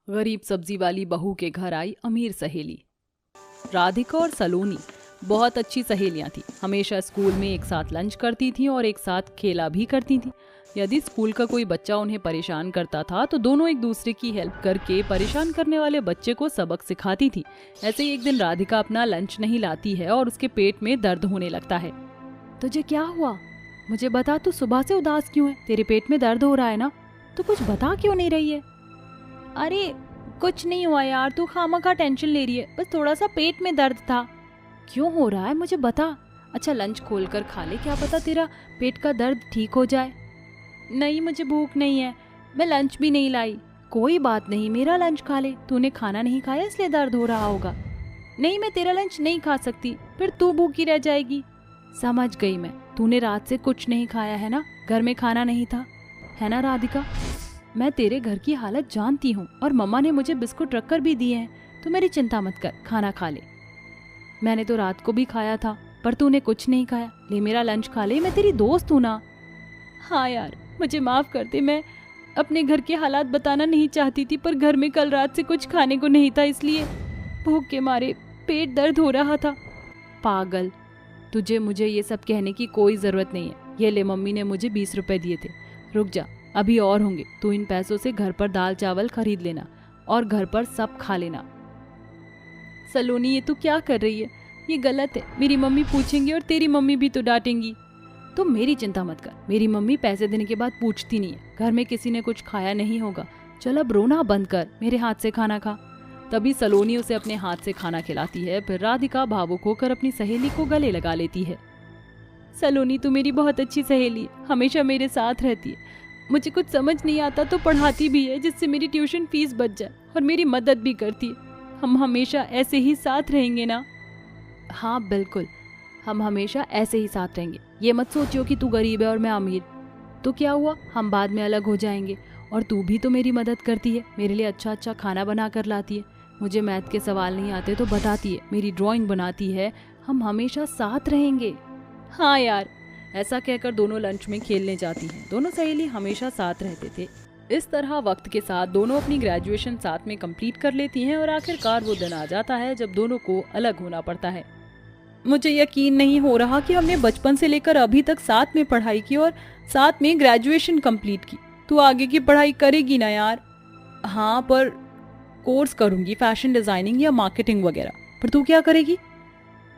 गरीब सब्जी वाली बहू के घर आई अमीर सहेली। राधिका और सलोनी बहुत अच्छी सहेलियां थी। हमेशा स्कूल में एक साथ लंच करती थी और एक साथ खेला भी करती थी। यदि स्कूल का कोई बच्चा उन्हें परेशान करता था तो दोनों एक दूसरे की हेल्प करके परेशान करने वाले बच्चे को सबक सिखाती थी। ऐसे ही एक दिन राधिका अपना लंच नहीं लाती है और उसके पेट में दर्द होने लगता है। तुझे क्या हुआ? मुझे बता, तू सुबह से उदास क्यों है? तेरे पेट में दर्द हो रहा है ना? तू कुछ बता क्यों नहीं रही है? अरे कुछ नहीं हुआ यार, तू खामखा टेंशन ले रही है, बस थोड़ा सा पेट में दर्द था। क्यों हो रहा है मुझे बता। अच्छा लंच खोल कर खा ले, क्या पता तेरा पेट का दर्द ठीक हो जाए। नहीं मुझे भूख नहीं है, मैं लंच भी नहीं लाई। कोई बात नहीं, मेरा लंच खा ले। तूने खाना नहीं खाया इसलिए दर्द हो रहा होगा। नहीं मैं तेरा लंच नहीं खा सकती, फिर तू भूखी रह जाएगी। समझ गई मैं, तूने रात से कुछ नहीं खाया है ना, घर में खाना नहीं था, है ना राधिका? मैं तेरे घर की हालत जानती हूँ और मम्मा ने मुझे बिस्कुट रखकर भी दिए हैं। तू मेरी चिंता मत कर, खाना खा ले। मैंने तो रात को भी खाया था, पर तूने कुछ नहीं खाया। ले मेरा लंच खा ले, मैं तेरी दोस्त हूँ ना। हाँ यार मुझे माफ कर दे, मैं अपने घर के हालात बताना नहीं चाहती थी, पर घर में कल रात से कुछ खाने को नहीं था, इसलिए भूख के मारे पेट दर्द हो रहा था। पागल, तुझे मुझे ये सब कहने की कोई जरूरत नहीं है। ये ले, मम्मी ने मुझे 20 रुपए दिए थे, रुक जा, अभी और होंगे। तू इन पैसों से घर पर दाल चावल खरीद लेना और घर पर सब खा लेना। सलोनी ये तू क्या कर रही है? ये गलत है, मेरी मम्मी पूछेंगी और तेरी मम्मी भी तो डांटेंगी। तुम मेरी चिंता मत कर, मेरी मम्मी पैसे देने के बाद पूछती नहीं है। घर में किसी ने कुछ खाया नहीं होगा। चल अब रोना बंद कर, मेरे हाथ से खाना खा। तभी सलोनी उसे अपने हाथ से खाना खिलाती है। फिर राधिका भावुक होकर अपनी सहेली को गले लगा लेती है। सलोनी तू मेरी बहुत अच्छी सहेली है, हमेशा मेरे साथ रहती है। मुझे कुछ समझ नहीं आता तो पढ़ाती भी है, जिससे मेरी ट्यूशन फीस बच जाए, और मेरी मदद भी करती है। हम हमेशा ऐसे ही साथ रहेंगे ना? हाँ बिल्कुल, हम हमेशा ऐसे ही साथ रहेंगे। ये मत सोचियो कि तू गरीब है और मैं अमीर। तो क्या हुआ, हम बाद में अलग हो जाएंगे। और तू भी तो मेरी मदद करती है, मेरे लिए अच्छा अच्छा खाना बना कर लाती है। मुझे मैथ के सवाल नहीं आते तो बताती है, मेरी ड्राइंग बनाती है। हम हमेशा साथ रहेंगे। हाँ यार। ऐसा कहकर दोनों लंच में खेलने जाती हैं। दोनों सहेली हमेशा साथ रहते थे। इस तरह वक्त के साथ दोनों अपनी ग्रेजुएशन साथ में कंप्लीट कर लेती हैं और आखिरकार वो दिन आ जाता है जब दोनों को अलग होना पड़ता है। मुझे यकीन नहीं हो रहा कि हमने बचपन से लेकर अभी तक साथ में पढ़ाई की और साथ में ग्रेजुएशन कंप्लीट की। तू आगे की पढ़ाई करेगी ना यार? हाँ पर कोर्स करूंगी, फैशन डिजाइनिंग या मार्केटिंग वगैरह। पर तू क्या करेगी?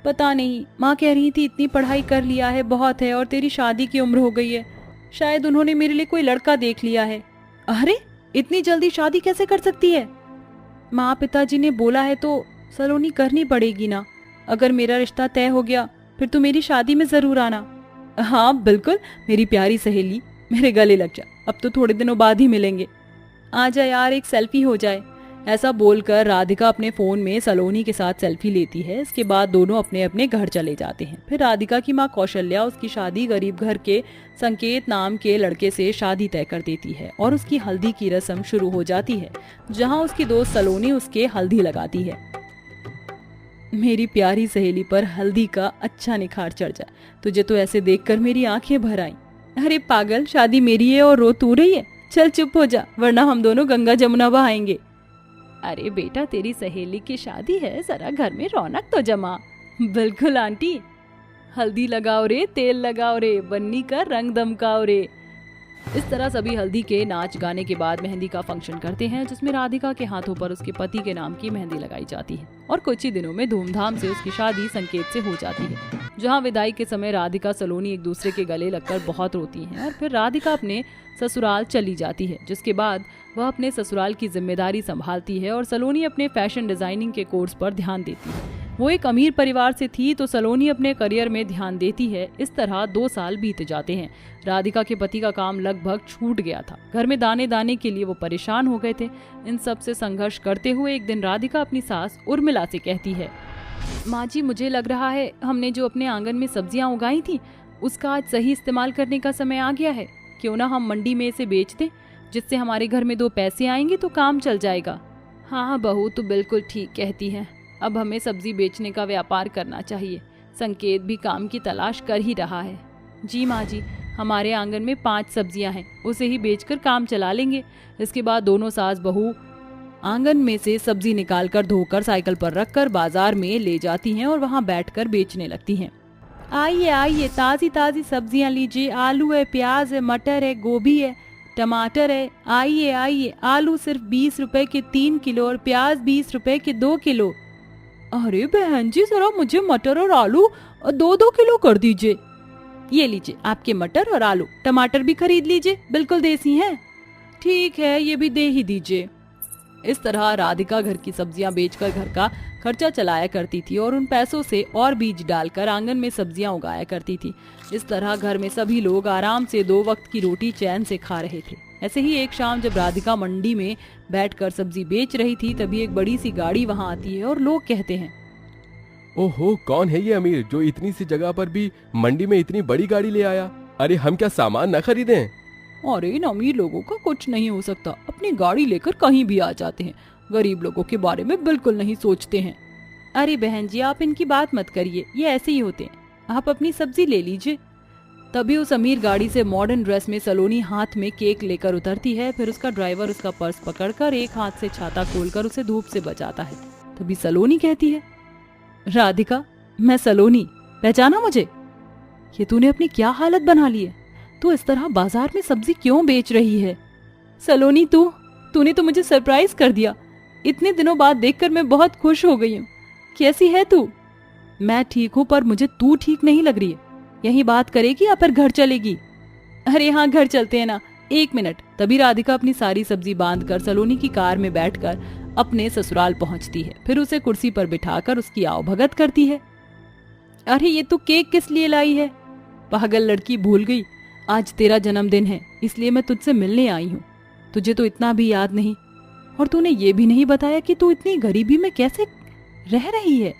पता नहीं, माँ कह रही थी इतनी पढ़ाई कर लिया है बहुत है, और तेरी शादी की उम्र हो गई है। शायद उन्होंने मेरे लिए कोई लड़का देख लिया है। अरे इतनी जल्दी शादी कैसे कर सकती है? माँ पिताजी ने बोला है तो सलोनी करनी पड़ेगी ना। अगर मेरा रिश्ता तय हो गया फिर तो मेरी शादी में जरूर आना। हाँ बिल्कुल मेरी प्यारी सहेली, मेरे गले लग जा। अब तो थोड़े दिनों बाद ही मिलेंगे। आ जा यार, एक सेल्फी हो जाए। ऐसा बोलकर राधिका अपने फोन में सलोनी के साथ सेल्फी लेती है। इसके बाद दोनों अपने अपने घर चले जाते हैं। फिर राधिका की माँ कौशल्या उसकी शादी गरीब घर के संकेत नाम के लड़के से शादी तय कर देती है और उसकी हल्दी की रस्म शुरू हो जाती है, जहाँ उसकी दोस्त सलोनी उसके हल्दी लगाती है। मेरी प्यारी सहेली पर हल्दी का अच्छा निखार चढ़ जाए। तुझे तो ऐसे देखकर मेरी आंखें भर आईं। अरे पागल, शादी मेरी है और रो तू रही है? चल चुप हो जा, वरना हम दोनों गंगा जमुना बहाएंगे। अरे बेटा, तेरी सहेली की शादी है, जरा घर में रौनक तो जमा। बिल्कुल आंटी। हल्दी लगाओ रे, तेल लगाओ रे, बन्नी का रंग दमकाओ रे। इस तरह सभी हल्दी के नाच गाने के बाद मेहंदी का फंक्शन करते हैं, जिसमें राधिका के हाथों पर उसके पति के नाम की मेहंदी लगाई जाती है और कुछ ही दिनों में धूमधाम से उसकी शादी संकेत से हो जाती है। जहां विदाई के समय राधिका सलोनी एक दूसरे के गले लगकर बहुत रोती हैं और फिर राधिका अपने ससुराल चली जाती है, जिसके बाद वह अपने ससुराल की जिम्मेदारी संभालती है और सलोनी अपने फैशन डिजाइनिंग के कोर्स पर ध्यान देती है। वो एक अमीर परिवार से थी तो सलोनी अपने करियर में ध्यान देती है। इस तरह 2 साल बीत जाते हैं। राधिका के पति का काम लगभग छूट गया था। घर में दाने दाने के लिए वो परेशान हो गए थे। इन सब से संघर्ष करते हुए एक दिन राधिका अपनी सास उर्मिला से कहती है, माँ जी मुझे लग रहा है हमने जो अपने आंगन में सब्जियां उगाई थी उसका आज सही इस्तेमाल करने का समय आ गया है। क्यों ना हम मंडी में इसे बेच दें, जिससे हमारे घर में 2 पैसे आएंगे तो काम चल जाएगा। हाँ बहू तो बिल्कुल ठीक कहती है, अब हमें सब्जी बेचने का व्यापार करना चाहिए। संकेत भी काम की तलाश कर ही रहा है। जी माँ जी, हमारे आंगन में 5 सब्जियां हैं, उसे ही बेचकर काम चला लेंगे। इसके बाद दोनों सास बहू आंगन में से सब्जी निकालकर धोकर साइकिल पर रखकर बाजार में ले जाती हैं और वहां बैठकर बेचने लगती हैं। आइए आइए, ताजी ताजी सब्जियां लीजिए, आलू है, प्याज है, मटर है, गोभी है, टमाटर है। आइए आइए, आलू सिर्फ 20 रुपए के 3 किलो और प्याज 20 रुपए के 2 किलो। अरे बहन जी, जरा मुझे मटर और आलू 2-2 किलो कर दीजिए। ये लीजिए आपके मटर और आलू, टमाटर भी खरीद लीजिए, बिल्कुल देसी हैं। ठीक है, ये भी दे ही दीजिए। इस तरह राधिका घर की सब्जियां बेचकर घर का खर्चा चलाया करती थी और उन पैसों से और बीज डालकर आंगन में सब्जियां उगाया करती थी। इस तरह घर में सभी लोग आराम से 2 वक्त की रोटी चैन से खा रहे थे। ऐसे ही एक शाम जब राधिका मंडी में बैठकर सब्जी बेच रही थी, तभी एक बड़ी सी गाड़ी वहां आती है और लोग कहते हैं, ओहो, कौन है ये अमीर जो इतनी सी जगह पर भी मंडी में इतनी बड़ी गाड़ी ले आया? अरे हम क्या सामान न खरीदें? अरे इन अमीर लोगों का कुछ नहीं हो सकता, अपनी गाड़ी लेकर कहीं भी आ जाते हैं, गरीब लोगों के बारे में बिल्कुल नहीं सोचते हैं। अरे बहन जी, आप इनकी बात मत करिए, ये ऐसे ही होते हैं, आप अपनी सब्जी ले लीजिए। तभी उस अमीर गाड़ी से मॉडर्न ड्रेस में सलोनी हाथ में केक लेकर उतरती है। फिर उसका ड्राइवर उसका पर्स पकड़कर एक हाथ से छाता खोलकर उसे धूप से बचाता है। तभी सलोनी कहती है, राधिका, मैं सलोनी, पहचाना मुझे? ये तूने अपनी क्या हालत बना ली है? तू इस तरह बाजार में सब्जी क्यों बेच रही है? सलोनी, तूने तो मुझे सरप्राइज कर दिया। इतने दिनों बाद देखकर मैं बहुत खुश हो गई हूँ। कैसी है तू? मैं ठीक हूँ, पर मुझे तू ठीक नहीं लग रही है। यही बात करेगी या फिर घर चलेगी? अरे हाँ, घर चलते हैं ना, 1 मिनट। तभी राधिका अपनी सारी सब्जी बांधकर सलोनी की कार में बैठकर अपने ससुराल पहुंचती है। फिर उसे कुर्सी पर बिठाकर उसकी आवभगत करती है। अरे ये तू केक किस लिए लाई है? पागल लड़की, भूल गई, आज तेरा जन्मदिन है, इसलिए मैं तुझसे मिलने आई हूँ। तुझे तो इतना भी याद नहीं, और तूने ये भी नहीं बताया कि तू इतनी गरीबी में कैसे रह रही है।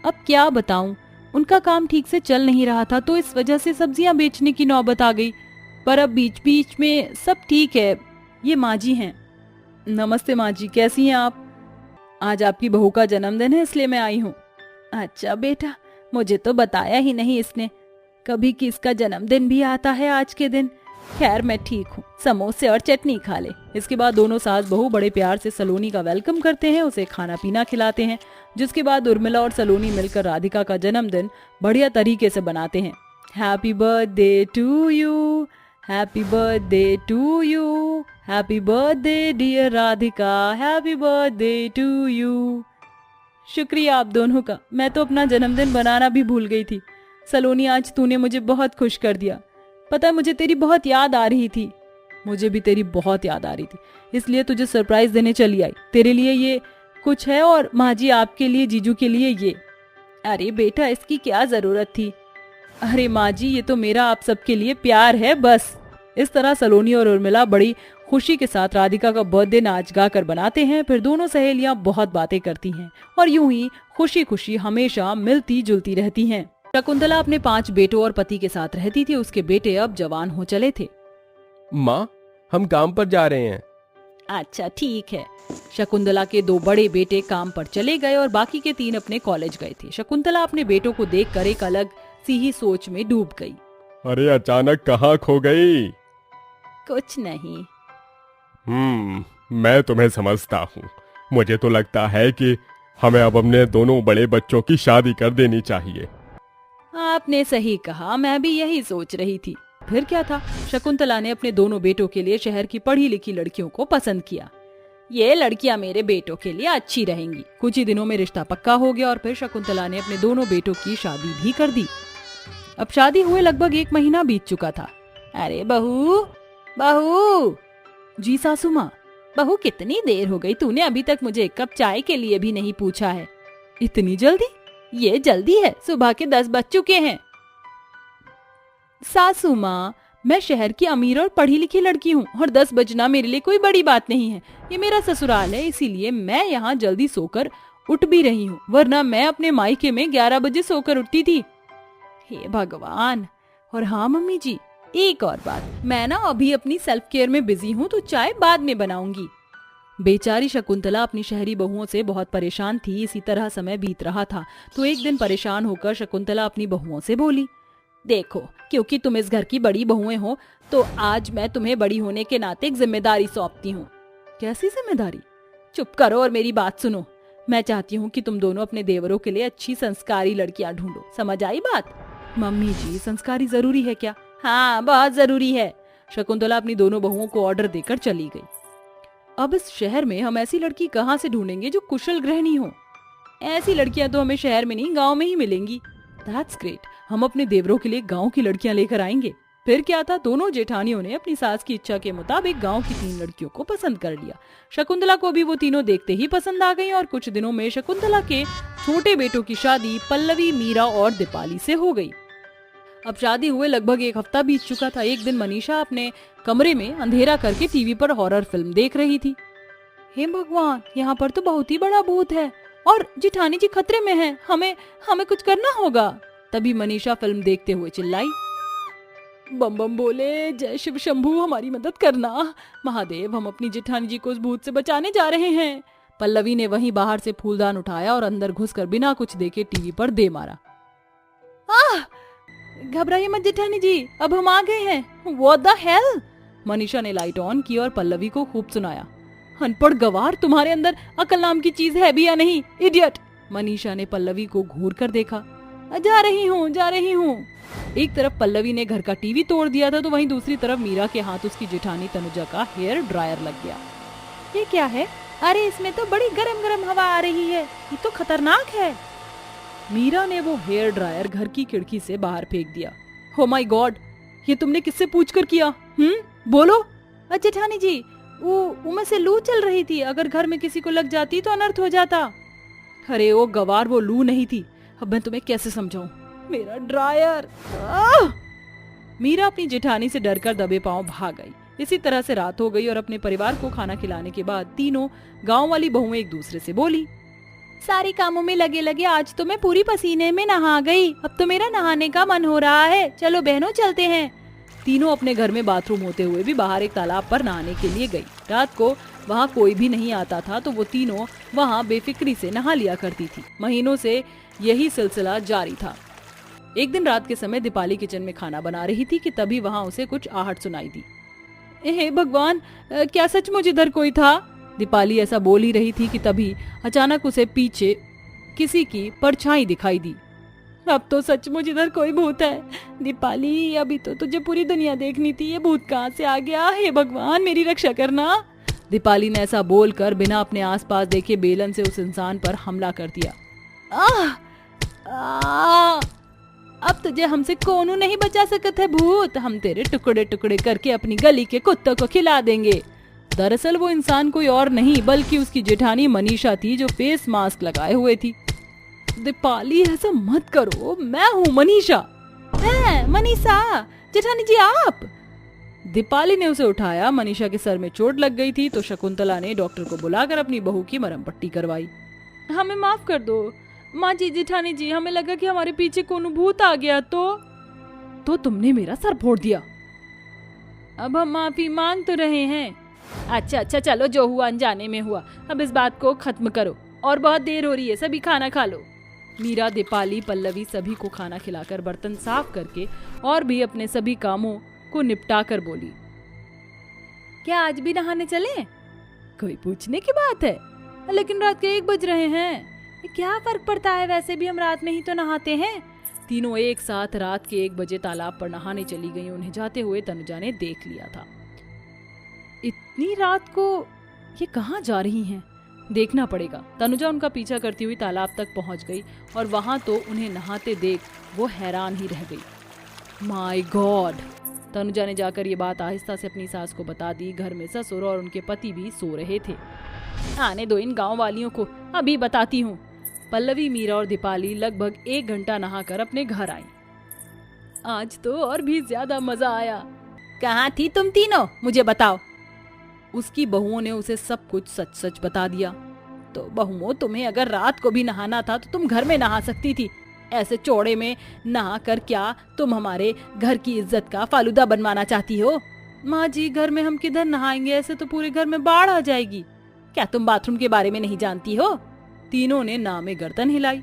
अब क्या बताऊं, उनका काम ठीक से चल नहीं रहा था, तो इस वजह से सब्जियां बेचने की नौबत आ गई। पर अब बीच बीच में सब ठीक है। ये माँ जी हैं। नमस्ते माँ जी, कैसी हैं आप? आज आपकी बहू का जन्मदिन है, इसलिए मैं आई हूँ। अच्छा बेटा, मुझे तो बताया ही नहीं इसने कभी कि इसका जन्मदिन भी आता है आज के दिन। खैर मैं ठीक हूँ, समोसे और चटनी खा ले। इसके बाद दोनों सास बहू बड़े प्यार से सलोनी का वेलकम करते हैं, उसे खाना पीना खिलाते हैं। जिसके बाद उर्मिला और सलोनी मिलकर राधिका का जन्मदिन बढ़िया तरीके से बनाते हैं। Happy birthday to you, happy birthday to you, happy birthday dear Radhika, happy birthday to you. शुक्रिया आप दोनों का, मैं तो अपना जन्मदिन बनाना भी भूल गई थी। सलोनी, आज तूने मुझे बहुत खुश कर दिया। पता है, मुझे तेरी बहुत याद आ रही थी। मुझे भी तेरी बहुत याद आ रही थी, इसलिए तुझे सरप्राइज देने चली आई। तेरे लिए ये कुछ है और माँ जी आपके लिए, जीजू के लिए ये। अरे बेटा, इसकी क्या जरूरत थी? अरे माँ जी, ये तो मेरा आप सबके लिए प्यार है बस। इस तरह सलोनी और उर्मिला बड़ी खुशी के साथ राधिका का बर्थडे नाच गा कर बनाते हैं। फिर दोनों सहेलियां बहुत बातें करती हैं और यूं ही खुशी खुशी हमेशा मिलती जुलती रहती हैं। शकुंतला अपने 5 बेटों और पति के साथ रहती थी। उसके बेटे अब जवान हो चले थे। माँ, हम काम पर जा रहे हैं। अच्छा ठीक है। शकुंतला के 2 बड़े बेटे काम पर चले गए और बाकी के 3 अपने कॉलेज गए थे। शकुंतला अपने बेटों को देखकर एक अलग सी ही सोच में डूब गई। अरे अचानक कहाँ खो गई? कुछ नहीं। मैं तुम्हें समझता हूँ। मुझे तो लगता है कि हमें अब अपने दोनों बड़े बच्चों की शादी कर देनी चाहिए। आपने सही कहा, मैं भी यही सोच रही थी। फिर क्या था, शकुंतला ने अपने दोनों बेटों के लिए शहर की पढ़ी लिखी लड़कियों को पसंद किया। ये लड़कियां मेरे बेटों के लिए अच्छी रहेंगी। कुछ ही दिनों में रिश्ता पक्का हो गया और फिर शकुंतला ने अपने दोनों बेटों की शादी भी कर दी। अब शादी हुए लगभग 1 महीना बीत चुका था। अरे बहू, बहू। जी सासू माँ। बहू, कितनी देर हो गई, तूने अभी तक मुझे 1 कप चाय के लिए भी नहीं पूछा है। इतनी जल्दी? ये जल्दी है, सुबह के 10 बज चुके हैं। सासू माँ, मैं शहर की अमीर और पढ़ी लिखी लड़की हूँ और 10 बजना मेरे लिए कोई बड़ी बात नहीं है। ये मेरा ससुराल है, इसीलिए मैं यहाँ जल्दी सोकर उठ भी रही हूँ, वरना मैं अपने मायके में 11 बजे सोकर उठती थी। हे भगवान। और हाँ मम्मी जी, एक और बात, मैं ना अभी अपनी सेल्फ केयर में बिजी हूँ, तो चाय बाद में बनाऊंगी। बेचारी शकुंतला अपनी शहरी बहुओं से बहुत परेशान थी। इसी तरह समय बीत रहा था तो एक दिन परेशान होकर शकुंतला अपनी बहुओं से बोली, देखो, क्योंकि तुम इस घर की बड़ी बहुएं हो, तो आज मैं तुम्हें बड़ी होने के नाते एक जिम्मेदारी सौंपती हूँ। कैसी जिम्मेदारी? चुप करो और मेरी बात सुनो। मैं चाहती हूँ कि तुम दोनों अपने देवरों के लिए अच्छी संस्कारी लड़कियां ढूंढो। समझ आई बात? मम्मी जी, संस्कारी जरूरी है क्या? हाँ, बहुत जरूरी है। शकुंतला अपनी दोनों बहुओं को ऑर्डर देकर चली गई। अब इस शहर में हम ऐसी लड़की कहाँ से ढूंढेंगे जो कुशल गृहिणी हो? ऐसी लड़कियां तो हमें शहर में नहीं, गांव में ही मिलेंगी। That's great. हम अपने देवरों के लिए गांव की लड़कियां लेकर आएंगे। फिर क्या था, दोनों जेठानियों ने अपनी सास की इच्छा के मुताबिक गांव की 3 लड़कियों को पसंद कर लिया। शकुंतला को भी वो तीनों देखते ही पसंद आ गई और कुछ दिनों में शकुंतला के छोटे बेटों की शादी पल्लवी, मीरा और दीपाली से हो गई। अब शादी हुए लगभग 1 हफ्ता बीत चुका था। एक दिन मनीषा अपने कमरे में अंधेरा करके टीवी पर हॉरर फिल्म देख रही थी। हे भगवान, यहाँ पर तो बहुत ही बड़ा भूत है और जेठानी जी खतरे में हैं। हमें कुछ करना होगा। तभी मनीषा फिल्म देखते हुए चिल्लाई, बम बम बोले, जय शिव शंभू, हमारी मदद करना। महादेव, हम अपनी जेठानी जी को उस भूत से बचाने जा रहे हैं। पल्लवी ने वहीं बाहर से फूलदान उठाया और अंदर घुसकर बिना कुछ देखे टीवी पर दे मारा। घबराइए मत जेठानी जी, अब हम आ गए हैं। What the hell? मनीषा ने लाइट ऑन की और पल्लवी को खूब सुनाया। अनपढ़ गवार, तुम्हारे अंदर अकल नाम की चीज है भी या नहीं? इडियट! मनीषा ने पल्लवी को घूर कर देखा। जा रही हूँ। एक तरफ पल्लवी ने घर का टीवी तोड़ दिया था तो वहीं दूसरी तरफ मीरा के हाथ उसकी जेठानी तनुजा का हेयर ड्रायर लग गया। ये क्या है? अरे इसमें तो बड़ी गरम गरम हवा आ रही है, ये तो खतरनाक है। मीरा ने वो हेयर ड्रायर घर की खिड़की से बाहर फेंक दिया। हो माय गॉड, ये तुमने किससे पूछकर किया? बोलो। जेठानी जी, वो में से लू चल रही थी, अगर घर में किसी को लग जाती तो अनर्थ हो जाता। अरे ओ गवार, वो लू नहीं थी। अब मैं तुम्हें कैसे समझाऊं? मेरा ड्रायर। मीरा अपनी जेठानी से डरकर दबे पांव भाग गई। इसी तरह से रात हो गई और अपने परिवार को खाना खिलाने के बाद तीनों गांव वाली बहुएं एक दूसरे से बोली, सारे कामों में लगे लगे आज तो मैं पूरी पसीने में नहा गई। अब तो मेरा नहाने का मन हो रहा है। चलो बहनों, चलते हैं। तीनों अपने घर में बाथरूम होते हुए भी बाहर एक तालाब पर नहाने के लिए गई। रात को वहाँ कोई भी नहीं आता था तो वो तीनों वहाँ बेफिक्री से नहा लिया करती थी। महीनों से यही सिलसिला जारी था। एक दिन रात के समय दीपाली किचन में खाना बना रही थी कि तभी वहाँ उसे कुछ आहट सुनाई दी। हे भगवान, क्या सचमुच इधर कोई था? दीपाली ऐसा बोल ही रही थी कि तभी अचानक उसे पीछे किसी की परछाई दिखाई दी। अब तो सचमुच इधर कोई भूत है। दीपाली, अभी तो तुझे पूरी दुनिया देखनी थी, ये भूत कहाँ से आ गया? हे भगवान, मेरी रक्षा करना। दीपाली ने ऐसा बोलकर बिना अपने आसपास देखे बेलन से उस इंसान पर हमला कर दिया। अब तुझे हमसे कौन नहीं बचा सकता है भूत। हम तेरे टुकड़े टुकड़े करके अपनी गली के कुत्तों को खिला देंगे। दरअसल वो इंसान कोई और नहीं बल्कि उसकी जेठानी मनीषा थी, जो फेस मास्क लगाए हुए थी। दीपाली, ऐसा मत करो, मैं हूँ मनीषा। मनीषा, जेठानी जी आप? दीपाली ने उसे उठाया। मनीषा के सर में चोट लग गई थी तो शकुंतला ने डॉक्टर को बुलाकर अपनी बहू की मरहम पट्टी करवाई। हमें माफ कर दो माँ जी, जेठानी जी, हमें लगा कि हमारे पीछे कौन भूत आ गया तो तुमने मेरा सर फोड़ दिया। अब हम माफी मांग तो रहे हैं। अच्छा, चलो, जो हुआ अनजाने में हुआ। अब इस बात को खत्म करो और बहुत देर हो रही है, सभी खाना खा लो। मीरा, दीपाली, पल्लवी सभी को खाना खिलाकर बर्तन साफ करके और भी अपने सभी कामों को निपटा कर बोली, क्या आज भी नहाने चलें? कोई पूछने की बात है? लेकिन रात के 1 बज रहे हैं। क्या फर्क पड़ता है, वैसे भी हम रात में ही तो नहाते हैं। तीनों एक साथ रात के 1 बजे तालाब पर नहाने चली गईं। उन्हें जाते हुए तनुजा ने देख लिया था। इतनी रात को ये कहाँ जा रही हैं? देखना पड़ेगा। तनुजा उनका पीछा करती हुई तालाब तक पहुंच गई और वहां तो उन्हें नहाते देख वो हैरान ही रह गई। My God! तनुजा ने जाकर ये बात आहिस्ता से अपनी सास को बता दी। घर में ससुर और उनके पति भी सो रहे थे। आने दो इन गांव वालियों को, अभी बताती हूँ। पल्लवी, मीरा और दीपाली लगभग 1 घंटा नहाकर अपने घर आई। आज तो और भी ज्यादा मजा आया। कहाँ थी तुम तीनों, मुझे बताओ। उसकी बहुओं ने उसे सब कुछ सच सच बता दिया। तो बहुओं, तुम्हें अगर रात को भी नहाना था तो तुम घर में नहा सकती थी। ऐसे चौड़े में नहा कर क्या तुम हमारे घर की इज्जत का फालूदा बनवाना चाहती हो? माँ जी, घर में हम किधर नहाएंगे? ऐसे तो पूरे घर में बाढ़ आ जाएगी। क्या तुम बाथरूम के बारे में नहीं जानती हो? तीनों ने नामे गर्दन हिलाई।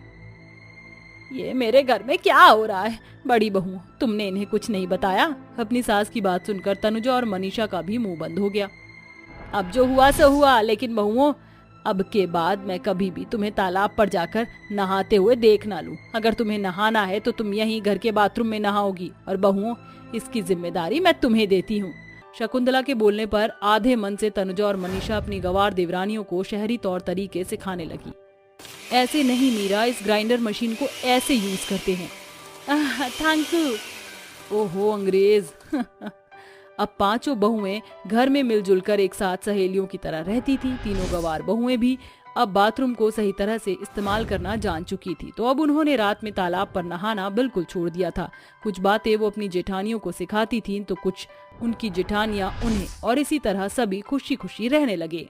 ये मेरे घर में क्या हो रहा है? बड़ी बहू, तुमने इन्हें कुछ नहीं बताया? अपनी सास की बात सुनकर तनुजा और मनीषा का भी मुंह बंद हो गया। अब जो हुआ सो हुआ, लेकिन बहुओं, अब के बाद मैं कभी भी तुम्हें तालाब पर जाकर नहाते हुए देख ना लूं। अगर तुम्हें नहाना है तो तुम यहीं घर के बाथरूम में नहाओगी, और बहुओं, इसकी जिम्मेदारी मैं तुम्हें देती हूँ। शकुंतला के बोलने पर आधे मन से तनुजा और मनीषा अपनी गवार देवरानियों को शहरी तौर तरीके सिखाने लगी। ऐसे नहीं मीरा, इस ग्राइंडर मशीन को ऐसे यूज करते हैं। Thank you. ओहो अंग्रेज। अब पांचों बहुएं घर में मिलजुल कर एक साथ सहेलियों की तरह रहती थी। तीनों गवार बहुएं भी अब बाथरूम को सही तरह से इस्तेमाल करना जान चुकी थी, तो अब उन्होंने रात में तालाब पर नहाना बिल्कुल छोड़ दिया था। कुछ बातें वो अपनी जेठानियों को सिखाती थीं, तो कुछ उनकी जेठानियां उन्हें, और इसी तरह सभी खुशी खुशी रहने लगे।